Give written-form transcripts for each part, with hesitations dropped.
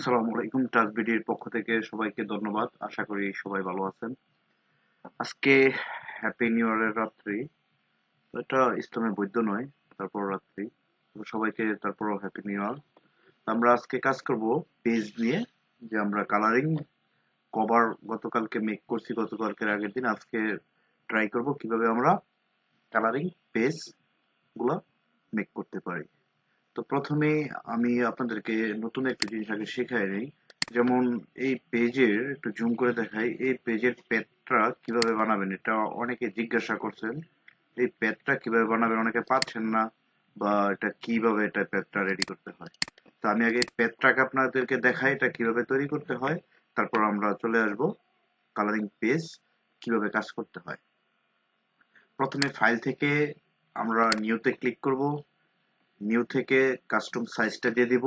আসসালামু আলাইকুম। টাচবিডির পক্ষ থেকে সবাইকে ধন্যবাদ। আশা করি সবাই ভালো আছেন। আজকে হ্যাপি নিউ ইয়ারের রাত্রি। তো এটা ইসলামে বৈধ নয়, তারপর রাত্রি। তো সবাইকে তারপরও হ্যাপি নিউ ইয়ার। আমরা আজকে কাজ করব পেজ নিয়ে, যে আমরা কালারিং কভার গতকালকে মেক করছি, গতকালকের আগের দিন। আজকে ট্রাই করব কিভাবে আমরা কালারিং পেজ গুলা মেক করতে পারি। তো প্রথমে আমি আপনাদেরকে নতুন একটা জিনিস আগে শেখাই নেই। যেমন এই পেজের একটু জুম করে দেখাই, এই পেজের প্যাডটা কিভাবে বানাবেন, এটা অনেকে জিজ্ঞাসা করছেন। এই প্যাডটা কিভাবে বানাবেন, অনেকে পাচ্ছেন না, বা এটা কিভাবে এটা প্যাডটা রেডি করতে হয়। তো আমি আগে প্যাডটাকে আপনাদেরকে দেখাই এটা কিভাবে তৈরি করতে হয়, তারপর আমরা চলে আসব কালারিং পেজ কিভাবে কাজ করতে হয়। প্রথমে ফাইল থেকে আমরা নিউতে ক্লিক করব। নিউ থেকে কাস্টম সাইজটা দিয়ে দিব,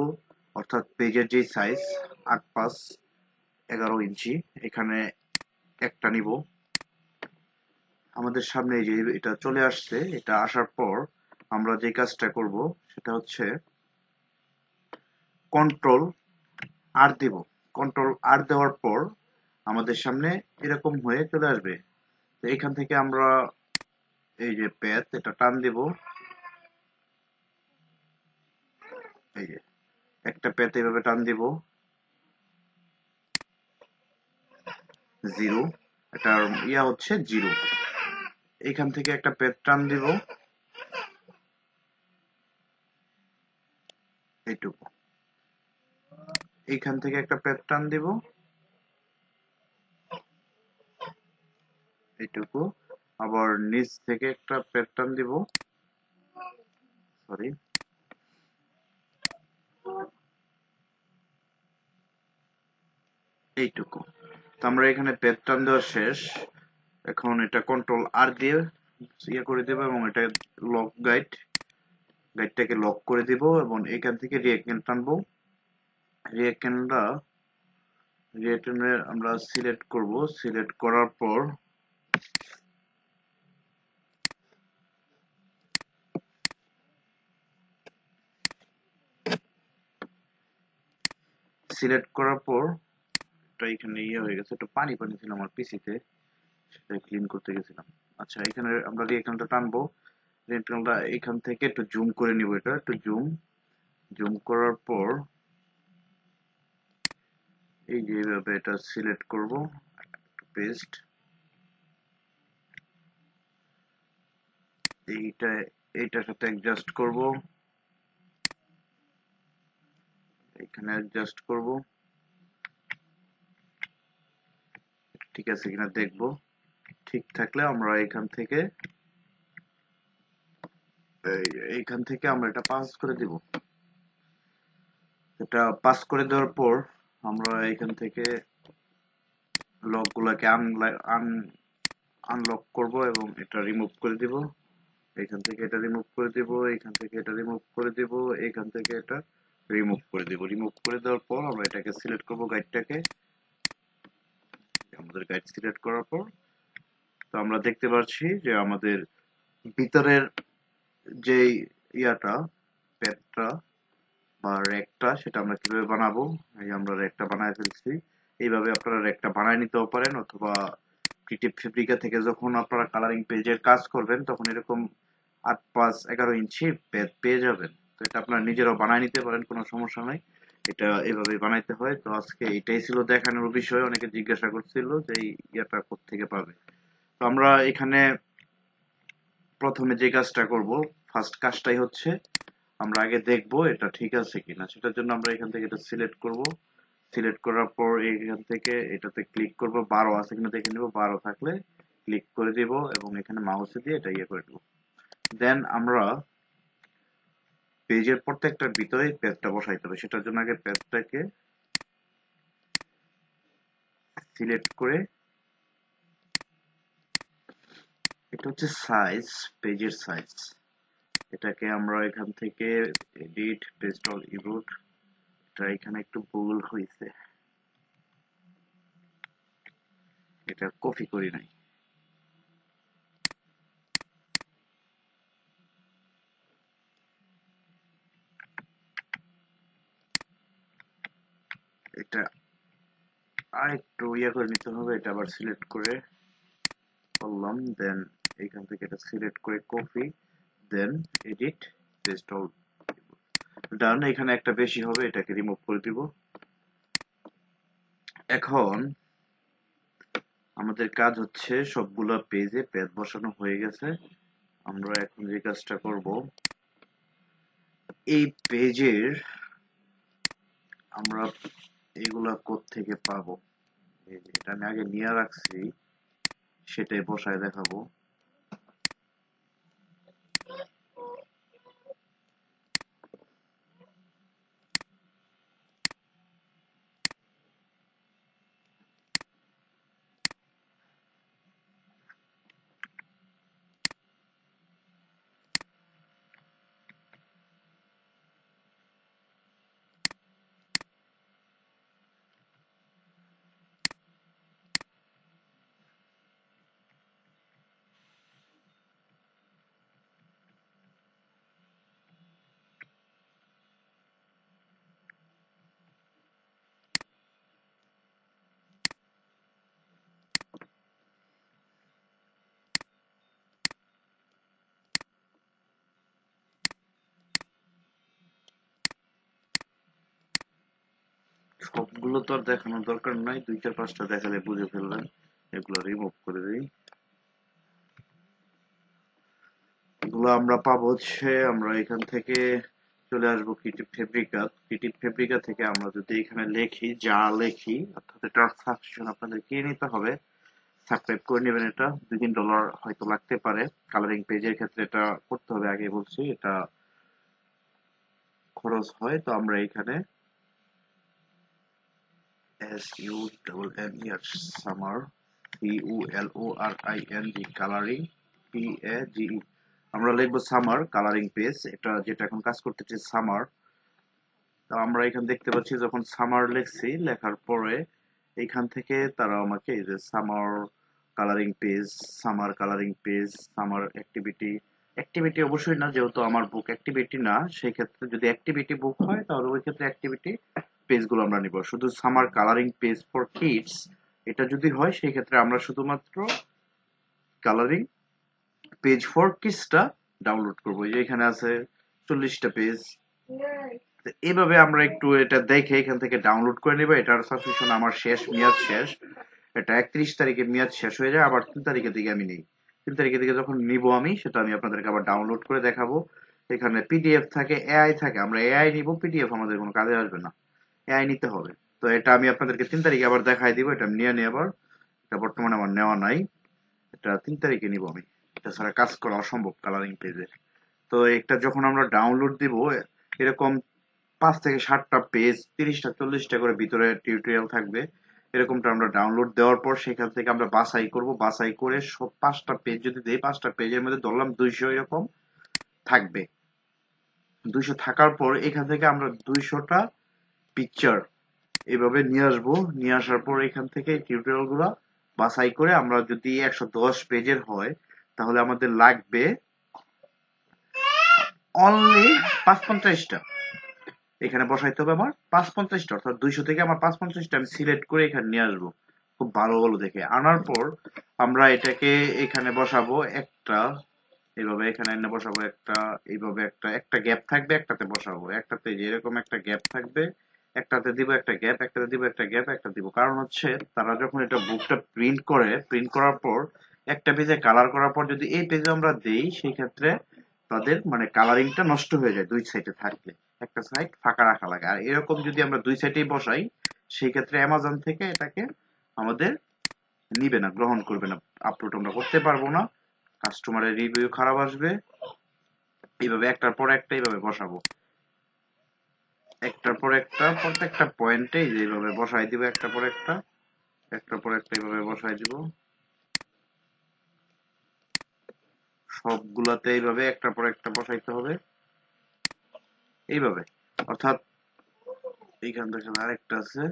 অর্থাৎ পেজের যে সাইজ 8x11 ইঞ্চি, এখানে একটা নিব। আমাদের সামনে যে এটা চলে আসছে, এটা আসার পর আমরা যে কাজটা করব সেটা হচ্ছে কন্ট্রোল আর দিব। কন্ট্রোল আর দেওয়ার পর আমাদের সামনে এরকম হয়ে চলে আসবে। তো এখান থেকে আমরা এই যে প্যাথ, এটা টান দিব। এই যে একটা প্যাথ এভাবে টান দিব, 0, এটার ইয়া হচ্ছে 0। এখান থেকে একটা প্যাথ টান দিব, এইটুকু। এইখান থেকে একটা প্যাথ টান দিব, এইটুকু। আবার নিচ থেকে একটা প্যাথ টান দিব, সরি, এইটুকু। তো আমরা এখানে প্যাথ টান দেওয়া শেষ। এখন এটা কন্ট্রোল আর দিয়ে ইয়ে করে দেব, এবং এটা লক গাইডটাকে লক করে দিব, এবং এখান থেকে রিঅ্যাকশন টানবো। রিঅ্যাকশনটা আমরা সিলেক্ট করব। সিলেক্ট করার পর এটা এখানে ইয়ে হয়ে গেছে, একটু পানি পানি ছিল আমার পিসিতে, সেটা ক্লিন করতে গেছিলাম। আচ্ছা, এখানে আমরা রিঅ্যাকশনটা টানবো। রিঅ্যাকশনটা এখান থেকে একটু জুম করে নিব, এটা একটু জুম করার পর এই যে এইভাবে এটা সিলেক্ট করব, পেস্ট। এইটার সাথে অ্যাডজাস্ট করব, এখানে অ্যাডজাস্ট করব, ঠিক আছে কিনা দেখব। ঠিক থাকলে আমরা এইখান থেকে আমরা এটা পাস করে দিব। এটা পাস করে দেওয়ার পর আমরা এখান থেকে লকগুলোকে আনলক করব, এবং এটা রিমুভ করে দিব। এখান থেকে এটা রিমুভ করে দিব, এখান থেকে এটা রিমুভ করে দিব, এখান থেকে এটা রিমুভ করে দিব। রিমুভ করে দেওয়ার পর আমরা এটাকে সিলেক্ট করব, গাইডটাকে। আমাদের গাইড সিলেক্ট করার পর তো আমরা দেখতে পাচ্ছি যে আমাদের ভিতরের যে ইয়াটা, প্যাডটা বা র্যাকটা, সেটা আমরা কিভাবে বানাবো। এই আমরা র্যাকটা বানায় ফেলছি। এইভাবে আপনারা র্যাকটা বানায় নিতেও পারেন, অথবা ক্রিয়েটিভ ফেব্রিকা থেকে যখন আপনারা কালারিং পেজের কাজ করবেন, তখন এরকম 8x11 ইঞ্চি প্যাড পেয়ে যাবেন। তো এটা আপনারা নিজেরাও বানায় নিতে পারেন, কোনো সমস্যা নাই। এটা এভাবে বানাইতে হয়। তো আজকে এটাই ছিল দেখানোর বিষয়। অনেকে জিজ্ঞাসা করছিল যে এই ইয়াটা কোত্থেকে পাবে। তো আমরা এখানে প্রথমে যে কাজটা করব, ফার্স্ট কাজটাই হচ্ছে আমরা আগে দেখব এটা ঠিক আছে কিনা। সেটার জন্য আমরা এখান থেকে এটা সিলেক্ট করব। সিলেক্ট করার পর এখান থেকে এটাতে ক্লিক করব, 12 আছে কিনা দেখে নিব। 12 থাকলে ক্লিক করে দিব, এবং এখানে মাউসে দিয়ে এটা ইয়ে করে দেব। দেন আমরা পেজের প্রত্যেকটার ভিতরে পেজটা বসাইতে হবে। সেটার জন্য আগে পেজটাকে সিলেক্ট করে, এটা হচ্ছে সাইজ, পেজের সাইজ। এটাকে আমরা এখান থেকে এডিট পেস্ট অল ইনপুট, এটা এখানে একটু ভুল হয়েছে, এটা কপি করি নাই। এটা আরেকটু ইয়ে করে নিতে হবে, এটা আবার সিলেক্ট করে করলাম, দেন এখান থেকে এটা সিলেক্ট করে কপি, দেন এডিট, পেস্ট অল, ডান। এখানে একটা বেশি হবে, এটাকে রিমুভ করে দিব। এখন আমাদের কাজ হচ্ছে সবগুলা পেজে পেজ বসানো হয়ে গেছে। আমরা এখন যে কাজটা করব, এই পেজের আমরা এগুলা কোত্থেকে পাবো, এটা আমি আগে নিয়ে রাখছি, সেটাই বসায় দেখাবো। সবগুলো তো আর দেখানোর দরকার নাই, 2-4-5টা দেখালে বুঝে ফেলবেন। এগুলো রিমুভ করে দিই। এগুলো আমরা পাবো হচ্ছে, আমরা এখান থেকে চলে আসবো ক্রিয়েটিভ ফেব্রিকা থেকে আমরা যদি এখানে লিখি, যা লিখি, অর্থাৎ এটা সাবস্ক্রিপশন আপনাদের কিনে নিতে হবে, সাবস্ক্রাইব করে নেবেন। এটা $2-3 হয়তো লাগতে পারে। কালারিং পেজের ক্ষেত্রে এটা করতে হবে, আগে বলছি এটা খরচ হয়। তো আমরা এখানে SUMMER, summer, CULORING, colouring, PAGE, আমরা লিখবো সামার কালারিং পেজ, এটা যেটা এখন কাজ করতেছে সামার। তো আমরা এখানে দেখতে পাচ্ছি যখন সামার লিখছি, লেখার পরে এখান থেকে তারা আমাকে এই যে summer colouring page, summer colouring page, summer activity, activity অবশ্যই না, যেহেতু আমার বুক অ্যাক্টিভিটি না, সেই ক্ষেত্রে যদি অ্যাক্টিভিটি বুক হয় তাহলে ওই ক্ষেত্রে অ্যাক্টিভিটি পেজগুলো আমরা নিব। শুধু summer colouring page for kids এটা যদি হয়, সেই ক্ষেত্রে আমরা শুধুমাত্র কালারিং পেজ ফর কিডসটা ডাউনলোড করবো। এই যে এখানে আছে 40টা পেজ। এইভাবে আমরা একটু এটা দেখে এখান থেকে ডাউনলোড করে নিব। এটার সাবস্ক্রিপশন আমার মেয়াদ শেষ, এটা 31 তারিখে মেয়াদ শেষ হয়ে যায়, আবার 3 তারিখের দিকে আমি নেই। 3 তারিখের দিকে যখন নিব আমি, সেটা আমি আপনাদেরকে আবার ডাউনলোড করে দেখাবো। এখানে পিডিএফ থাকে, এআই থাকে, আমরা এআই নিব, পিডিএফ আমাদের কোনো কাজে আসবে না, এআই নিতে হবে। তো এটা আমি আপনাদেরকে 3 তারিখে আবার দেখাই দিব, এটা নিয়ে নিয়ে আবার, এটা বর্তমানে আমার নেওয়া নাই, এটা 3 তারিখে নিব আমি। এটা ছাড়া কাজ করা অসম্ভব কালারিং পেজে। তো এটা যখন আমরা ডাউনলোড দিব, এরকম 5 থেকে 7টা পেজ, 30টা 40টা করে ভিতরে টিউটোরিয়াল থাকবে। এরকমটা আমরা ডাউনলোড দেওয়ার পর সেখান থেকে আমরা বাছাই করব, বাছাই করে সব 5টা পেজ যদি দেই, 5টা পেজের মধ্যে ধরলাম 200 এরকম থাকবে। 200 থাকার পর এখান থেকে আমরা 200টা পিকচার এভাবে নিয়ে আসবো। নিয়ে আসার পর এখান থেকে টিউটোরিয়াল গুলা বাছাই করে, আমরা যদি 110 পেজের হয় তাহলে আমাদের লাগবে অনলি 550টা। এখানে বসাইতে হবে আমার 550টা, অর্থাৎ 200 থেকে আমার 550টা আমি সিলেক্ট করে এখানে নিয়ে আসবো, খুব ভালো ভালো দেখে। আনার পর আমরা এটাকে এখানে বসাবো একটা, এইভাবে এখানে এনে বসাবো একটা, এইভাবে একটা একটা গ্যাপ থাকবে, একটাতে বসাবো, একটাতে যে এরকম একটা গ্যাপ থাকবে, একটাতে দিব একটা গ্যাপ, একটাতে দিব একটা গ্যাপ, একটা দিব। কারণ হচ্ছে তারা যখন এটা বুকটা প্রিন্ট করে, প্রিন্ট করার পর একটা পেজে কালার করার পর যদি এই পেজে আমরা দেই, সেই ক্ষেত্রে তাদের মানে কালারিংটা নষ্ট হয়ে যায় দুই সাইডে থাকলে, একটা সাইড ফাঁকা রাখা লাগে। আর এরকম যদি আমরা দুই সাইডেই বসাই, সেই ক্ষেত্রে অ্যামাজন থেকে এটাকে আমাদের নিবে না, গ্রহণ করবে না, আপলোড আমরা করতে পারবো না, কাস্টমারের রিভিউ খারাপ আসবে। এইভাবে একটার পর একটা এইভাবে বসাবো, একটার পর একটা প্রত্যেকটা পয়েন্টে এইভাবে বসাই দিব, একটার পর একটা, একটার পর একটা এইভাবে বসাই দিব, সবগুলাতে এইভাবে একটার পর একটা বসাইতে হবে এইভাবে। অর্থাৎ এইখান থেকে আরেকটা আছে,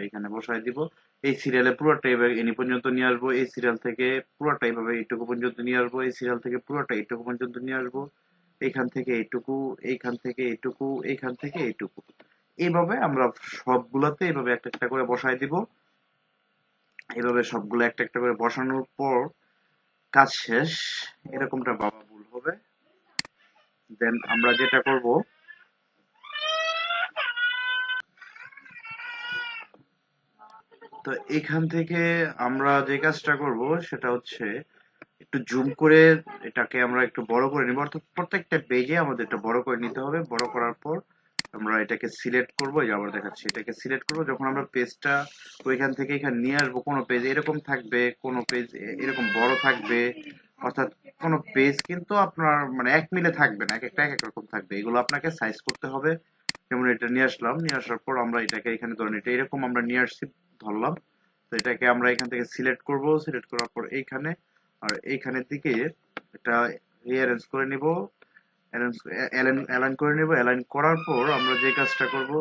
এখানে বসাই দিব। এই সিরিয়ালে পুরোটা এইভাবে এনি পর্যন্ত নিয়ে আসবো, এই সিরিয়াল থেকে পুরোটা এইভাবে এইটুকু পর্যন্ত নিয়ে আসবো, এই সিরিয়াল থেকে পুরোটা এইটুকু পর্যন্ত নিয়ে আসবো, এইখান থেকে এইটুকু, এইখান থেকে এইটুকু, এইখান থেকে এইটুকু। এইভাবে আমরা সবগুলাতে এইভাবে একটা একটা করে বসায় দিব। এইভাবে সবগুলো একটা একটা করে বসানোর পর কাজ শেষ। এরকমটা বাবা ভুল হবে। দেন আমরা যেটা করব, তো এখান থেকে আমরা যে কাজটা করব সেটা হচ্ছে একটু জুম করে এটাকে আমরা একটু বড় করে নিব, অর্থাৎ প্রত্যেকটা পেজে আমাদের এটা বড় করে নিতে হবে। বড় করার পর আমরা এটাকে সিলেক্ট করব, এই যে আবার দেখাচ্ছি, এটাকে সিলেক্ট করব। যখন আমরা পেজটা ওইখান থেকে এখানে নিয়ে আসবো, কোনো পেজ এরকম থাকবে, কোনো পেজ এরকম বড় থাকবে, অর্থাৎ কোনো পেজ কিন্তু আপনার মানে এক মিলে থাকবে না, এক একটা এক এক রকম থাকবে। এগুলো আপনাকে সাইজ করতে হবে। যেমন এটা নিয়ে আসলাম, নিয়ে আসার পর আমরা এটাকে এখানে ধরেন এটা এরকম আমরা নিয়ে আসছি, ধরলাম। তো এটাকে আমরা এখান থেকে সিলেক্ট করব, সিলেক্ট করার পর এইখানে আর এইখানের দিকে এটা রিঅ্যারেঞ্জ করে নিব, অ্যালাইন করে নিব। অ্যালাইন করার পর আমরা যে কাজটা করব,